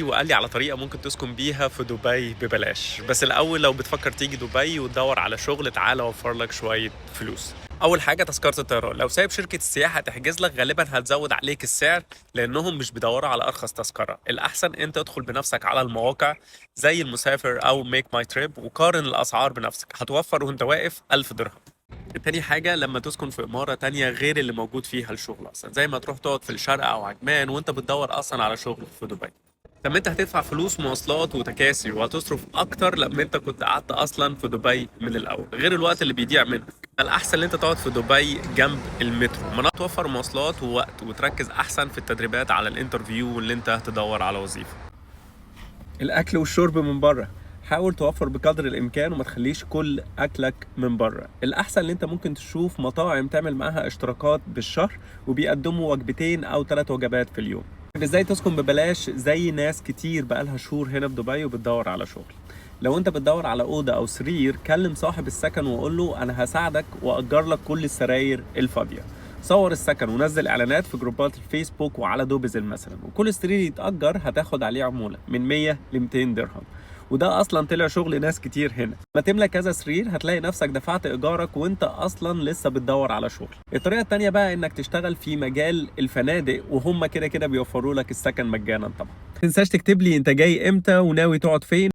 وقال لي على طريقة ممكن تسكن بيها في دبي ببلاش. بس الأول لو بتفكر تيجي دبي وتدور على شغل، تعالى أوفر لك شوية فلوس. أول حاجة تذكرة الطيران، لو سايب شركة السياحة تحجز لك غالبا هتزود عليك السعر، لأنهم مش بيدوروا على أرخص تذكرة. الأحسن أنت تدخل بنفسك على المواقع زي المسافر أو ميك ماي تريب وقارن الأسعار بنفسك، هتوفر وأنت واقف 1000 درهم. تاني حاجة لما تسكن في إمارة تانية غير اللي موجود فيها الشغل أصلا، زي ما تروح تقعد في الشارقة أو عجمان وأنت بتدور أصلا على شغل في دبي. طب انت هتدفع فلوس مواصلات وتكاسي وهتصرف اكتر لما انت كنت قعدت اصلا في دبي من الاول، غير الوقت اللي بيضيع منك. الاحسن ان انت تقعد في دبي جنب المترو، ما توفر مواصلات ووقت وتركز احسن في التدريبات على الانترفيو واللي انت هتدور على وظيفة. الاكل والشرب من بره، حاول توفر بقدر الامكان وما تخليش كل اكلك من بره. الاحسن ان انت ممكن تشوف مطاعم تعمل معاها اشتراكات بالشهر وبيقدموا وجبتين او 3 وجبات في اليوم. ازاي تسكن ببلاش زي ناس كتير بقالها شهور هنا في دبي وبتدور على شغل؟ لو انت بتدور على اوضه او سرير، كلم صاحب السكن وقول له انا هساعدك واجر لك كل السراير الفاضيه. صور السكن ونزل اعلانات في جروبات الفيسبوك وعلى دوبزل مثلا، وكل سرير يتأجر هتاخد عليه عمولة من 100 ل 200 درهم. وده اصلا طلع شغل ناس كتير هنا. ما تملى كذا سرير هتلاقي نفسك دفعت ايجارك وانت اصلا لسه بتدور على شغل. الطريقه التانيه بقى انك تشتغل في مجال الفنادق، وهم كده كده بيوفروا لك السكن مجانا طبعا. ما تنساش تكتب لي انت جاي امتى وناوي تقعد فين.